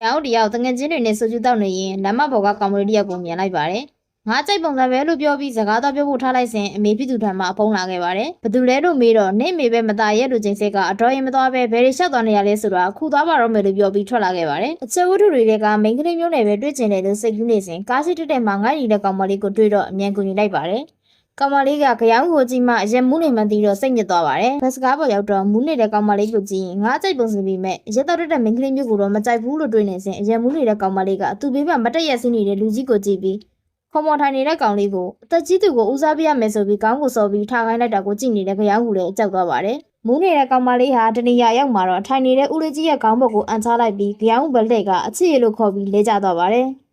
ရောက်တယောက်တငငချင်းတွေနဲ့ဆိုကျူတောက်နေရင်လမ်းမပေါ်ကကောင်မလေးတယောက်ကိုမြင်လိုက်ပါတယ်။ငါကြိုက်ပုံစံပဲလို့ပြောပြီးစကားတော့ပြောဖို့ထားလိုက်စဉ်အမေဖြစ်သူထံမှအဖုံးလာခဲ့ပါတယ်။ဘသူလဲလို့မေးတော့နေမေပဲမသားရဲ့လူချင်းစိတ်ကအတော်ရင်မသွားပဲဘယ်ရီလျှောက်သွားနေရလဲဆိုတာခုသွားပါတော့မယ်လို့ပြောပြီးထွက်လာခဲ့ပါတယ်။အချက်ဝတ္ထုတွေကမိန်းကလေးမျိုးနဲ့ပဲတွေ့ကျင်တယ်လို့စိတ်ကူးနေစဉ်ကားစီတက်တဲ့မှာငိုက်နေတဲ့ကောင်မလေးကိုတွေ့တော့အမြန်ကူညီလိုက်ပါတယ်။ကောင်မလေးကကြောင်ကိုကြည့်မှအရက်မူးနေမှန်းသိတော့စိတ်ညစ်သွားပါတယ်။ဘတ်စကားပေါ်ရောက်တော့မူးနေတဲ့ကောင်မလေးကိုကြည့်ရင်ငါကြိုက်ပုံစံပြီးမဲ့ရက်တော့တဲ့မိန်းကလေးမျိုးကိုတော့မကြိုက်ဘူးလို့တွေးနေစဉ်အရက်မူးနေတဲ့ကောင်မလေးကသူ့ဘေးမှာမတက်ရက်စင်းနေတဲ့လူကြီးကိုကြည့်ပြီးခေါ်မော်ထိုင်နေတဲ့ကောင်လေးကိုအသက်ကြီးသူကိုဦးစားပေးရမယ်ဆိုပြီးကောင်းကိုစော်ပြီးထားခိုင်းလိုက်တာကိုကြည့်နေတဲ့ကြောင်ကိုလည်းအကြောက်သွားပါတယ်။မူးနေတဲ့ကောင်မလေးဟာတနေရာရောက်မှာတော့ထိုင်နေတဲ့ဦးလေးကြီးရဲ့ခေါင်းဘက်ကိုအန်ချလိုက်ပြီးကြောင်ဘက်လက်ကအချစ်ရလို့ခေါ်ပြီးလဲကျသွားပါတယ်။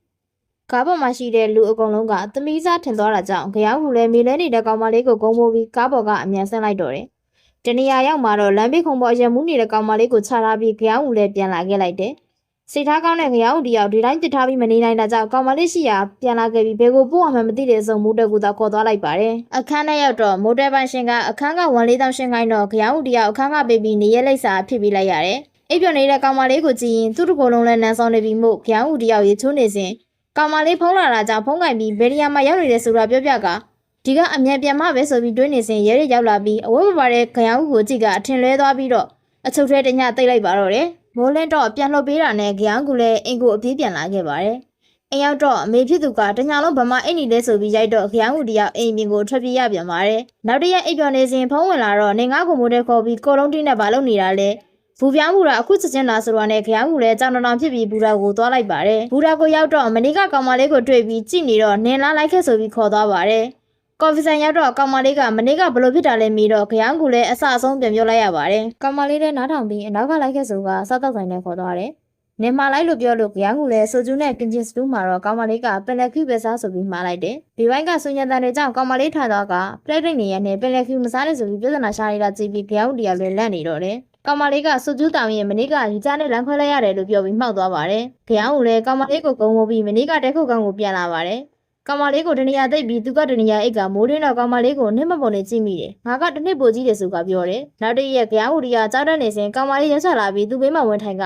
ကားပေါ်မှာရှိတဲ့လူအကုန်လုံးကသမီးစားထင်သွားတာကြောင့်ကြောင်ကလည်းမေလဲနေတဲ့ကောင်မလေးကိုဂုံမိုးပြီးကားပေါ်ကအမြန်ဆင်းလိုက်တော့တယ်။တနေရာရောက်မှာတော့လမ်းဘေးခုံပေါ်အရက်မူးနေတဲ့ကောင်မလေးကိုချထားပြီးကြောင်ကလည်းပြန်လာခဲ့လိုက်တယ်။စိတ်ထားကောင်းတဲ့ကြောင်တယောက်ဒီတိုင်းပစ်ထားပြီးမနေနိုင်တာကြောင့်ကောင်မလေးရှိရာပြန်လာခဲ့ပြီးဘယ်ကိုပို့အောင်မှမသိတဲ့အစုံမိုးတက်ကူသာခေါ်သွားလိုက်ပါတယ်။အခန်းထဲရောက်တော့မိုးတက်ပိုင်ရှင်ကအခန်းက1,400ရှင်းခိုင်းတော့ကြောင်တယောက်အခန်းကပေးပြီးနေရက်လိပ်စာဖြစ်ပြီးလိုက်ရတယ်။အိပ်ပျော်နေတဲ့ကောင်မလေးကိုကြည့်ရင်သူ့တကိုယ်လုံးလည်းနန်းဆောင်နေပြီးမို့ကြောင်တယောက်ရေချိုးနေစဉ်ကောင်မလေးဖုံးလာတာကြောင့်ဖုံးကင်ပြီးဘယ်နေရာမှာရောက်နေလဲဆိုတာပြောပြကဒီကအမြန်ပြန်မှပဲဆိုပြီးတွေးနေစဉ်ရဲရဲရောက်လာပြီးအဝတ်မပါတဲ့ကြောင်ကိုကြည့်ကအထင်လွဲသွားပြီးတော့အချုပ်ထဲတညတိတ်လိုက်ပါတော့တယ်။မိုးလင်းတော့ပြန်လှုပ်ပေးတာနဲ့ကြောင်ကလည်းအင်ကိုအပြေးပြန်လာခဲ့ပါတယ်။အိမ်ရောက်တော့အမေဖြစ်သူကတညလုံးဗမာအိတ်နေလဲဆိုပြီးရိုက်တော့ကြောင်တယောက်အိမ်ပြင်ကိုထွက်ပြေးရပြန်ပါတယ်။နောက်တရက်အိပ်ပျော်နေစဉ်ဖုံးဝင်လာတော့နေငါ့ကိုမိုးတဲ့ခေါ်ပြီးကိုလုံးတင်းနဲ့ဘာလုပ်နေတာလဲ။ဘူပြောင်းဘူတာအခုချက်ချင်းလာဆိုတော့နဲ့ကြောင်ကလည်းကြောင်တောင်ဖြစ်ပြီးဘူတာကိုသွားလိုက်ပါတယ်။ဘူတာကိုရောက်တော့မနေ့ကကောင်မလေးကိုတွေ့ပြီးကြည့်နေတော့နင်လာလိုက်ခဲ့ဆိုပြီးခေါ်သွားပါတယ်။ကော်ဖီဆိုင်ရောက်တော့ကောင်မလေးကမနေ့ကဘလို့ဖြစ်တာလဲမေးတော့ကြောင်ကလည်းအဆအဆုံးပြန်ပြောလိုက်ရပါတယ်။ကောင်မလေးလည်းနားထောင်ပြီးအနောက်ကလိုက်ခဲ့ဆိုကစားတော့ဆိုင်နဲ့ခေါ်သွားတယ်။နင်မှားလိုက်လို့ပြောလို့ကြောင်ကလည်းဆိုကျူးနဲ့ကင်ဂျင်စတူးမှာတော့ကောင်မလေးကပင်လက်ကျူပဲစားဆိုပြီးမှားလိုက်တယ်။ဒီဘိုင်းကဆွညတန်တွေကြောင့်ကောင်မလေးထားတော့ကပလက်ဒိတ်နေရနဲ့ပင်လက်ကျူမစားနဲ့ဆိုပြီးပြဿနာရှာနေတာကြည့်ပြီးကြောင်တရားလည်းလန့်နေတော့တယ်။ကောင်မလေးကစုကျူးတောင်ရင်မနေ့ကရီချာနဲ့လမ်းခွဲလိုက်ရတယ်လို့ပြောပြီးမှောက်သွားပါတယ်။ကြောင်ကလည်းကောင်မလေးကိုဂုံမိုးပြီးမနေ့ကတက်ခုတ်ကောင်ကိုပြန်လာပါတယ်။ကောင်မလေးကိုတနေရာသိပ်ပြီးသူကတနေရာအိတ်ကမိုးရင်းတော့ကောင်မလေးကိုနှိမ့်မပေါ်နေကြည့်မိတယ်။ငါကတစ်နှစ်ပိုကြီးတယ်ဆိုကပြောတယ်။နောက်တစ်ရက်ကြောင်ကကြောက်တတ်နေစဉ်ကောင်မလေးရက်ချလာပြီးသူ့ဘေးမှာဝင်ထိုင်က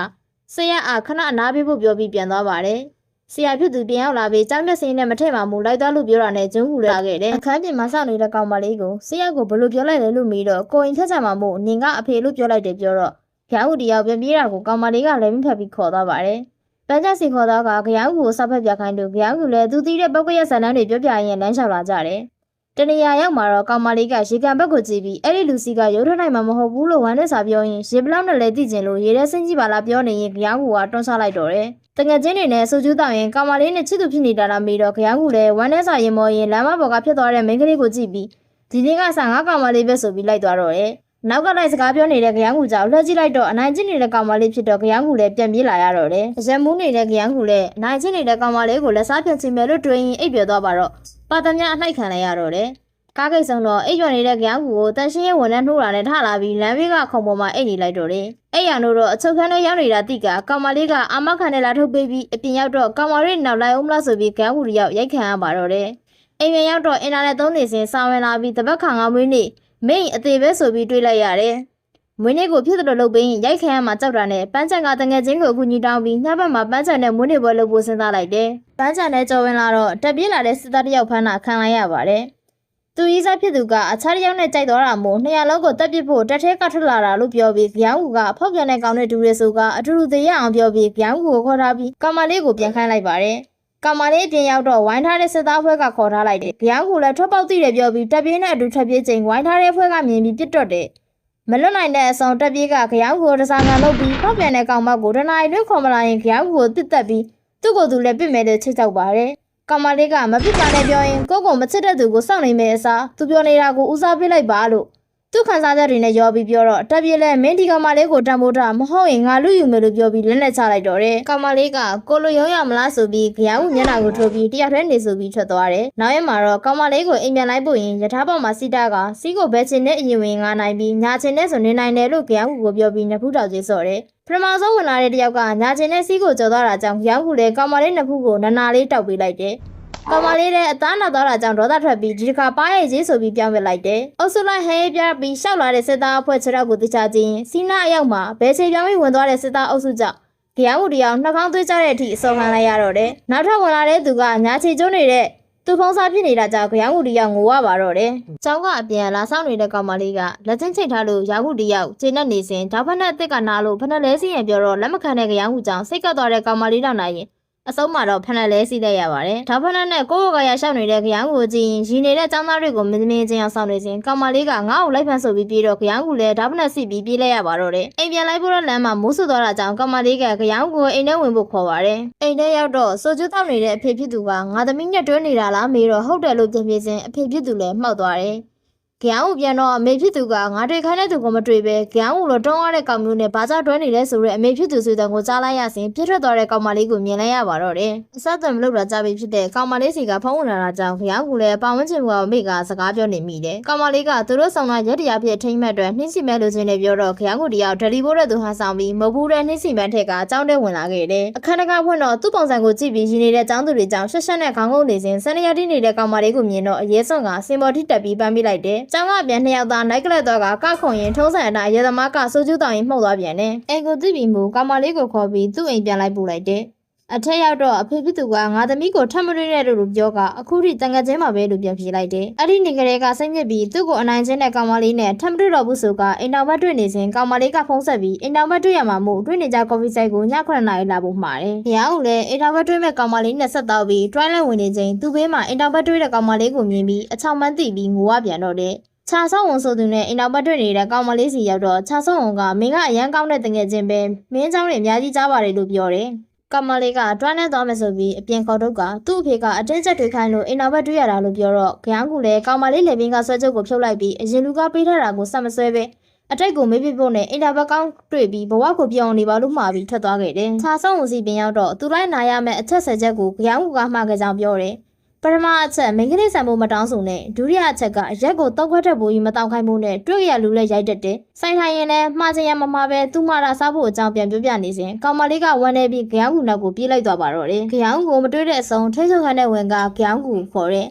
ဆရာခဏအနားပေးဖို့ပြောပြီးပြန်သွားပါတယ်။ဆရာဖြစ်သူပြန်ရောက်လာပြီးကြောင်မျက်စိနဲ့မထည့်မှမူလိုက်သွားလို့ပြောတာနဲ့ကျုံးကူလာခဲ့တယ်။အခန်းပြင်မှာစောင့်နေတဲ့ကောင်မလေးကိုဆရာကိုဘလို့ပြောလိုက်လဲလို့မေးတော့ကိုရင်ထက်ချမှာမို့နင်ကအဖေလို့ပြောလိုက်တယ်ပြောတော့ကြောင်တယောက်ပြန်ပြေးတာကိုကောင်မလေးကလည်းမဖက်ပြီးခေါ်သွားပါတယ်။ပန်းချစီခေါ်တော့ကကြောင်ကိုဆောက်ဖက်ပြခိုင်းလို့ကြောင်ကလည်းသူသိတဲ့ပုတ်ကရဆန်တန်းတွေပြောပြရင်လမ်းလျှောက်လာကြတယ်။တနေရာရောက်မှာတော့ကောင်မလေးကရေကန်ဘက်ကိုကြည့်ပြီးအဲ့ဒီလူစီကရုံးထနိုင်မှာမဟုတ်ဘူးလို့ဝမ်းနဲ့စာပြောရင်ရေပလောက်နဲ့လည်းသိကျင်လို့ရေထဲဆင်းကြည့်ပါလားပြောနေရင်ကြောင်ကတွန်းချလိုက်တော့တယ်။တငယ်ချင်းတွေနဲ့ဆိုကျူးတောင်ရင်ကောင်မလေးနဲ့ချစ်သူဖြစ်နေတာလားမေးတော့ကြောင်ကလည်းဝမ်းနဲ့စာရင်မော်ရင်လမ်းမပေါ်ကဖြစ်သွားတဲ့မိန်းကလေးကိုကြည့်ပြီးဒီနေ့ကဆန်ငါကောင်မလေးပဲဆိုပြီးလိုက်သွားတော့တယ်။နောက်ကလိုက်စကားပြောနေတဲ့ကြောင်ကူကြောင့်လှည့်ကြည့်လိုက်တော့အနိုင်ကျင့်နေတဲ့ကောင်မလေးဖြစ်တော့ကြောင်ကူလည်းပြန်ပြေးလာရတော့တယ်။အရက်မူးနေတဲ့ကြောင်ကူလည်းအနိုင်ကျင့်နေတဲ့ကောင်မလေးကိုလက်စားပြန်ချင်မယ်လို့တွေးရင်အိပ်ပျော်သွားပါတော့ပါသမ ्या အနှိုက်ခံလိုက်ရတော့တယ်။ကားကိတ်ဆုံးတော့အိပ်ပျော်နေတဲ့ကြောင်ကူကိုတန်ရှင်းရဲ့ဝန်ထမ်းနှိုးတာနဲ့ထလာပြီးလမ်းဘေးကခုံပေါ်မှာအိပ်နေလိုက်တော့တယ်။အဲ့ရနို့တော့အချုပ်ခန်းထဲရောက်နေတာတိကကောင်မလေးကအာမခံနဲ့လာထုတ်ပေးပြီးအပြင်ရောက်တော့ကောင်မလေးနောက်လိုက်အောင်မလားဆိုပြီးကြောင်ကူရောက်ရိုက်ခံရပါတော့တယ်။အိမ်ပြန်ရောက်တော့အင်တာနက်သုံးနေစဉ်စာဝင်လာပြီးတပတ်ခါငါမွေးနေ့မင်းအသေးပဲဆိုပြီးတွေးလိုက်ရတယ်။မွေးနေ့ကိုဖြစ်တယ်လို့လုပ်ပြီးရိုက်ခံရမှာကြောက်တာနဲ့ပန်းချန်ကတငယ်ချင်းကိုအခုညီတောင်းပြီးညဘက်မှာပန်းချန်နဲ့မွေးနေ့ပွဲလုပ်ဖို့စဉ်းစားလိုက်တယ်။ပန်းချန်နဲ့ကြော်ဝင်လာတော့တက်ပြေးလာတဲ့စစ်သားတယောက်ဖမ်းတာခံလိုက်ရပါတယ်။သူကြီးစားဖြစ်သူကအခြားတစ်ယောက်နဲ့ကြိုက်သွားတာမို့နှစ်ယောက်လုံးကိုတက်ပစ်ဖို့တက်ထဲကထွက်လာတာလို့ပြောပြီးကြောင်ကူကဖောက်ပြန်တဲ့ကောင်နဲ့တူရဲဆိုကအတူတူသေးရအောင်ပြောပြီးကြောင်ကူကိုခေါ်ထားပြီးကောင်မလေးကိုပြန်ခိုင်းလိုက်ပါတယ်။ကောင်မလေးအပြင်ရောက်တော့ဝိုင်းထားတဲ့စစ်သားဖွဲ့ကခေါ်ထားလိုက်တယ်။ကြောင်ကူလည်းထွက်ပေါက်သိတယ်ပြောပြီးတက်ပြေးနဲ့အတူထွက်ပြေးချိန်ဝိုင်းထားတဲ့ဖွဲ့ကမြင်ပြီးပြစ်တော့တယ်။မလွတ်နိုင်တဲ့အဆောင်တက်ပြေးကကြောင်ကိုတစားငံလုပ်ပြီးဖောက်ပြန်တဲ့ကောင်မကိုတနာရီလွတ်ခေါ်မလာရင်ကြောင်ကိုတစ်သက်ပြီးသူ့ကိုယ်သူလည်းပြစ်မယ်လို့ချစ်ကြောက်ပါတယ်။ကောင်မလေးကမပြစ်ပါနဲ့ပြောရင်ကိုကိုမချစ်တဲ့သူကိုစောင့်နေမယ်အစားသူပြောနေတာကိုဦးစားပေးလိုက်ပါလို့သူခံစားချက်တွေနဲ့ရောပြီးပြောတော့တက်ပြေးလဲမင်းဒီကောင်မလေးကိုတံမိုးထားမဟုတ်ရင်ငါလူယူမယ်လို့ပြောပြီးလက်နဲ့ချလိုက်တော့တယ်။ကောင်မလေးကကိုလိုရုံးရမလားဆိုပြီးကြောင်မျက်နှာကိုထိုးပြီးတရားထဲနေဆိုပြီးထွက်သွားတယ်။နောက်ရက်မှာတော့ကောင်မလေးကိုအိမ်ပြန်လိုက်ပို့ရင်ယထာပေါက်မှာစီတာကစီးကိုဘဲချင်တဲ့အရင်ဝင်ငါနိုင်ပြီးညာချင်တဲ့ဆိုနေနိုင်တယ်လို့ကြောင်ကိုပြောပြီးနှစ်ဖူးတောက်ကြီးစော့တယ်။ပထမဆုံးဝင်လာတဲ့တယောက်ကညာချင်တဲ့စီးကိုကြော်သွားတာကြောင့်ကြောင်ကူလည်းကောင်မလေးနှစ်ဖူးကိုနာနာလေးတောက်ပေးလိုက်တယ်။ကောင်မလေးလည်းအသားနာသွားတာကြောင့်ဒေါသထွက်ပြီးဒီတစ်ခါပါးရိုက်ကြီးဆိုပြီးပြောင်းပြလိုက်တယ်။အုပ်စုလိုက်ဟဲပြပြီးရှောက်လာတဲ့စစ်သားအဖွဲ့ခြေထောက်ကိုတခြားချင်းစီနာအရောက်မှာဘဲချေပြောင်းပြီးဝင်သွားတဲ့စစ်သားအုပ်စုကြောင့် ယောင်ဦးတယောက်နှာခေါင်းသွေးကြတဲ့အထိအစောခံလိုက်ရတော့တယ်နောက်ထပ်ဝင်လာတဲ့သူကညာချီကျုံးနေတဲ့သူဖုံးစားဖြစ်နေတာကြောင့်ကြောင်ဦးတယောက်ငိုရပါတော့တယ်။ကျောင်းကအပြန်လာဆောင်နေတဲ့ကောင်မလေးကလက်ချင်းချိတ်ထားလို့ရောင်ဦးတယောက်ခြေနဲ့နေစဉ်ဓာတ်ဖက်နဲ့အစ်စ်ကနားလို့ဖက်နဲ့လဲစီရင်ပြောတော့လက်မခံတဲ့ကြောင်ဦးကြောင့်စိတ်ကပ်သွားတဲ့ကောင်မလေးတောင်နိုင်ရင်အဆုံးမှာတော့ဖက်နဲ့လဲစီလိုက်ရပါတယ်။ဓာတ်ဖက်နဲ့ကိုယ့်ဘက်ကရရှောက်နေတဲ့ကြောင်ဦးကိုကြည့်ရင်ရည်နေတဲ့ကျောင်းသားတွေကိုမင်းမင်းချင်းအောင်ဆောင်နေစဉ်ကောင်မလေးကငါ့ကိုလိုက်ဖန်ဆိုပြီးပြေးတော့ကြောင်ဦးလည်းဓာတ်ဖက်နဲ့စီပြီးပြေးလိုက်ရပါတော့တယ်။အိမ်ပြန်လိုက်ဖို့တော့လမ်းမှာမိုးဆူသွားတာကြောင့်ကောင်မလေးကကြောင်ဦးကိုအိမ်ထဲဝင်ဖို့ခေါ်ပါတယ်။အိမ်ထဲရောက်တော့စိုးကျူးတောက်နေတဲ့အဖေဖြစ်သူကငါသမီးနဲ့တွဲနေတာလားမေးတော့ဟုတ်တယ်လို့ပြန်ပြေးစဉ်အဖေဖြစ်သူလည်းမှောက်သွားတယ်။ကြောင်ဦးပြန်တော့အမေဖြစ်သူကငါတွေ့ခိုင်းတဲ့သူကမတွေ့ပဲကြောင်ဦးလိုတုံးရတဲ့ကောင်မျိုးနဲ့ဘာသာတွဲနေလဲဆိုတော့အမေဖြစ်သူဆိုတဲ့ကိုကြားလိုက်ရစဉ်ပြစ်ထွက်သွားတဲ့ကောင်မလေးကိုမြင်လိုက်ရပါတော့တယ်။အဆက်အသွယ်မလုပ်တာကြပြီဖြစ်တဲ့ကောင်မလေးစီကဖုန်းဝင်လာတာကြောင့်ကြောင်ဦးလည်းပတ်ဝန်းကျင်ကအမေကစကားပြောနေမိတယ်။ကောင်မလေးကသူတို့ဆောင်တာရက်တရားဖြစ်ထိမ့်မဲ့အတွက်နှင်းစီမဲ့လို့ချင်းနဲ့ပြောတော့ကြောင်ဦးတယောက်ဒလီဘိုးတဲ့သူဟန်ဆောင်ပြီးမဟုတ်ဘူးတဲ့နှင်းစီမဲ့ထက်ကကြောင်းထဲဝင်လာခဲ့တယ်။အခန်းတကာဖွင့်တော့သူ့ပုံစံကိုကြည့်ပြီးရင်းနေတဲ့ကျောင်းသူတွေကြောင့်ရှက်ရှက်နဲ့ခေါင်းငုံနေစဉ်စနေရက်တိနေတဲ့ကောင်မလေးကိုမြင်တော့အရေးဆုံးကစင်ပေါ်ထိတက်ပြီးပန်းပေးလိုက်တယ်။ကျောင်းကပြန်နှစ်ယောက်သားနိုက်ကလက်တော့ကခုံရင်ထုံးစံအတိုင်းရေသမားကစိုးကျူးတောင်ရင်မှုတ်သွားပြန်တယ်။အိမ်ကိုသိပြီးမှုကောင်မလေးကိုခေါ်ပြီးသူ့အိမ်ပြန်လိုက်ပို့လိုက်တယ်။အထက်ရောက်တော့အဖေဖြစ်သူကငါသမီးကိုထပ်မတွေ့တဲ့လို့ပြောကအခုထိတန်ငယ်ချင်းမှာပဲလို့ပြန်ပြေးလိုက်တယ်။အဲ့ဒီနေကလေးကစိတ်ညစ်ပြီးသူ့ကိုအနိုင်ကျင်းတဲ့ကောင်မလေးနဲ့ထပ်မတွေ့တော့ဘူးဆိုကအိမ်တော်ဘက်တွေ့နေစဉ်ကောင်မလေးကဖုန်းဆက်ပြီးအိမ်တော်ဘက်တွေ့ရမှာမို့တွေ့နေကြကော်ဖီဆိုင်ကိုည9နာရီလာဖို့မှာတယ်။ဘုရားကလည်းအိမ်တော်ဘက်တွေ့မဲ့ကောင်မလေးနဲ့ဆက်တော့ပြီးတွိုင်းလဲဝင်နေချိန်သူ့ဘေးမှာအိမ်တော်ဘက်တွေ့တဲ့ကောင်မလေးကိုမြင်ပြီးအချောင်မှန်းသိပြီးငိုရပြန်တော့တယ်။ခြာဆောင်းဝန်ဆိုသူနဲ့အိမ်တော်ပတ်တွေ့နေတဲ့ကောင်မလေးစီရောက်တော့ခြာဆောင်းဝန်ကမင်းကအရန်ကောင်းတဲ့တငယ်ချင်းပဲမင်းเจ้าတွေအများကြီးကြားပါတယ်လို့ပြောတယ်။ကောင်မလေးကတွန်းနဲ့သွားမယ်ဆိုပြီးအပြင်ခေါ်တော့ကသူ့အဖေကအတင်းကျပ်တွေခိုင်းလို့အိမ်တော်ပတ်တွေ့ရတာလို့ပြောတော့ကြောင်ကူလည်းကောင်မလေးလေပင်ကဆွဲချုပ်ကိုဖြုတ်လိုက်ပြီးအရင်လူကပေးထားတာကိုဆက်မဆွဲပဲအတိတ်ကိုမေးပြဖို့နဲ့အိမ်တော်ပတ်ကောင်းတွေ့ပြီးဘဝကိုပြောင်းနေပါလို့မှားပြီးထွက်သွားခဲ့တယ်။ခြာဆောင်းဝန်စီပင်ရောက်တော့သူလိုက်နာရမယ့်အချက်ဆက်ချက်ကိုကြောင်ကူကမှားခဲ့ကြောင်းပြောတယ်။ပထမအချက်မိန်းကလေးဆန်ဖို့မတောင်းဆိုနဲ့ဒုတိယအချက်ကအရက်ကိုတောက်ခွက်ထက်ပိုပြီးမတောင်းခိုင်းဖို့နဲ့တွေ့ရလူလဲရိုက်တတ်တယ်။ဆိုင်ထိုင်ရင်လည်းမှားချင်ရမမှားပဲသူ့မှားတာစားဖို့အကြောင်းပြန်ပြောပြနေစဉ်ကောင်မလေးကဝမ်းနေပြီးကြောင်ကူနောက်ကိုပြေးလိုက်သွားပါတော့တယ်။ကြောင်ကူမတွေ့တဲ့အစုံထိတ်ချုပ်ခန်းတဲ့ဝင်ကကြောင်ကူခေါ်တဲ့အ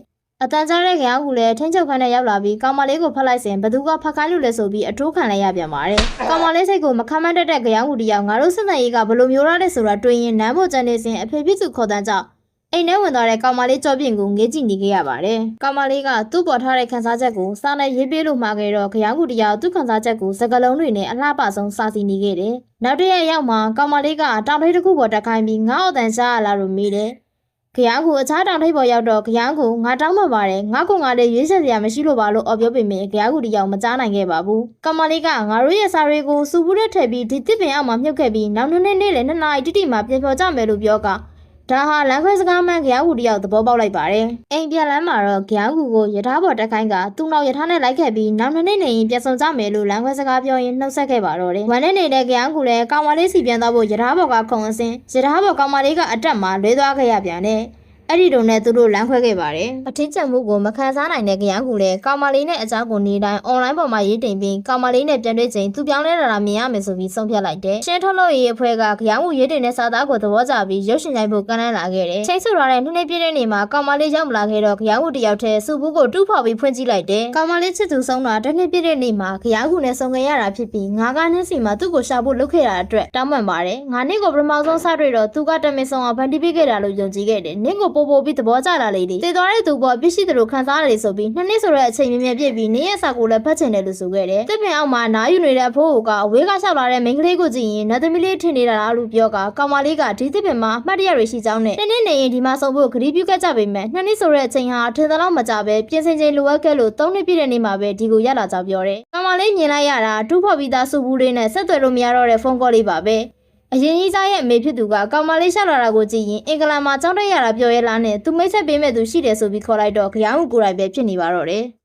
တန်ကြားတဲ့ကြောင်ကူလည်းထိတ်ချုပ်ခန်းနဲ့ရောက်လာပြီးကောင်မလေးကိုဖတ်လိုက်စဉ်ဘသူကဖတ်ခိုင်းလို့လဲဆိုပြီးအတိုးခံလိုက်ရပြန်ပါတယ်။ကောင်မလေးစိတ်ကိုမခံမတတ်တဲ့ကြောင်ကူတယောက်ငါတို့စစ်တပ်ရေးကဘလို့မျိုးရတဲ့ဆိုတာတွေးရင်နမ်းဖို့ကြံနေစဉ်အဖေဖြစ်သူခေါ်တန်းကြောင့်အိမ်ထဲဝင်သွားတဲ့ကောင်မလေးကြောပြင်ကိုငေးကြည့်နေခဲ့ရပါတယ်။ကောင်မလေးကသူ့ပေါ်ထားတဲ့ခန်းစားချက်ကိုစာနဲ့ရေးပေးလို့မှာခဲ့တော့ကြောင်ကူတယောက်သူ့ခန်းစားချက်ကိုစကလုံးတွေနဲ့အလှပဆုံးစာစီနေခဲ့တယ်။နောက်တစ်ရက်ရောက်မှကောင်မလေးကတောင်ထိပ်တစ်ခုပေါ်တက်ခိုင်းပြီးငါ့အတန်ရှားလာလို့မေးတယ်။ကြောင်ကူအခြားတောင်ထိပ်ပေါ်ရောက်တော့ကြောင်ကူငါတောင်းမှပါတယ်ငါကငါလေးရွေးချက်စရာမရှိလို့ပါလို့အော်ပြောပေမဲ့ကြောင်ကူတယောက်မကြားနိုင်ခဲ့ပါဘူး။ကောင်မလေးကငါတို့ရဲ့စာတွေကိုစူဘူးတဲ့ထည့်ပြီးဒီတစ်ပင်အောက်မှာမြုပ်ခဲ့ပြီးနောက်နေ့လေ2နာရီတိတိမှပြန်ပြောကြမယ်လို့ပြောကဒါဟာလမ်းခွဲစကားမှန်ကြောင်ကူတယောက်သဘောပေါက်လိုက်ပါတယ်။အိမ်ပြန်လမ်းမှာတော့ကြောင်ကူကိုယထာပေါ်တက်ခိုင်းကသူ့နောက်ယထာနဲ့လိုက်ခဲ့ပြီးနောက်နေ့နေရင်ပြန်ဆောင်ကြမယ်လို့လမ်းခွဲစကားပြောရင်းနှုတ်ဆက်ခဲ့ပါတော့တယ်။ဝန်နဲ့နေတဲ့ကြောင်ကူလည်းကောင်မလေးစီပြန်သွားဖို့ယထာပေါ်ကခုံအစင်းယထာပေါ်ကောင်မလေးကအတက်မှာလွဲသွားခဲ့ရပြန်တယ်။အဲ့ဒီတုန်းနဲ့သူတို့လမ်းခွဲခဲ့ပါတယ်။အထင်းချက်မှုကိုမခံစားနိုင်တဲ့ကြောင်ကူလည်းကောင်မလေးနဲ့အကြောင်းကိုနေတိုင်း online ပေါ်မှာရေးတင်ပြီးကောင်မလေးနဲ့ပြန်တွေ့ချိန်သူပြောင်းလဲလာမြင်ရမယ်ဆိုပြီးဆုံးဖြတ်လိုက်တယ်။ရှင်းထုတ်လို့ရေးအဖွဲ့ကကြောင်ကူရေးတင်တဲ့စာသားကိုသဘောကျပြီးရုပ်ရှင်ရိုက်ဖို့ကမ်းလှမ်းလာခဲ့တယ်။ချိန်ဆထားတဲ့နှစ်ပြည့်တဲ့နေ့မှာကောင်မလေးရောက်မလာခဲ့တော့ကြောင်ကူတယောက်တည်းစုဘူးကိုတူးဖော်ပြီးဖွင့်ကြည့်လိုက်တယ်။ကောင်မလေးချစ်သူဆုံးတာတစ်နှစ်ပြည့်တဲ့နေ့မှာကြောင်ကူနဲ့ဆုံခဲ့ရတာဖြစ်ပြီးငါကနှင်းစီမှာသူ့ကိုရှာဖို့လုပ်ခဲ့တာအတွက်တောင်းပန်ပါတယ်။ငါနင့်ကိုပထမဆုံးစတွေ့တော့သူကတမင်ဆောင်အောင်ဖန်တီးပေးခဲ့တာလို့ယုံကြည်ခဲ့တယ်။နင့်ကိုပို့ပြီးသဘောကျလာလေတည်သွားတဲ့သူပေါ်ပြစ်ရှိတယ်လို့ခံစားရတယ်ဆိုပြီးနှစ်နှစ်ဆိုတဲ့အချိန်မြင်ပြည့်ပြီးနေရစာကိုလည်းဖတ်ချင်တယ်လို့ဆိုခဲ့တယ်။တစ်ပင်အောက်မှာနားယူနေတဲ့အဖိုးကအဝေးကလျှောက်လာတဲ့မိန်းကလေးကိုကြည့်ရင်နတ်သမီးလေးထင်နေတာလားလို့ပြောကကောင်မလေးကဒီတစ်ပင်မှာအမှတ်တရတွေရှိကြောင်းနဲ့နှစ်နှစ်နေရင်ဒီမှာဆုံးဖို့ဂရုပြုခဲ့ကြပေမဲ့နှစ်နှစ်ဆိုတဲ့အချိန်ဟာထင်သလောက်မကြပဲပြင်ဆင်ချိန်လိုအပ်ခဲ့လို့3နှစ်ပြည့်တဲ့နေ့မှာပဲဒီကိုရလာကြောင်းပြောတယ်။ကောင်မလေးမြင်လိုက်ရတာတူးဖော်ပြီးသားစုဘူးလေးနဲ့ဆက်သွယ်လို့မရတော့တဲ့ဖုန်းကောလေးပါပဲ။အရင်ကြီးစားရဲ့အမေဖြစ်သူကကောင်မလေးရှောက်လာတာကိုကြည့်ရင်အင်္ဂလန်မှာကြောင်းတက်ရတာပြောရဲလားနဲ့သူမိတ်ဆက်ပေးမဲ့သူရှိတယ်ဆိုပြီးခေါ်လိုက်တော့ကြောင်ကိုယ်တိုင်ပဲဖြစ်နေပါတော့တယ်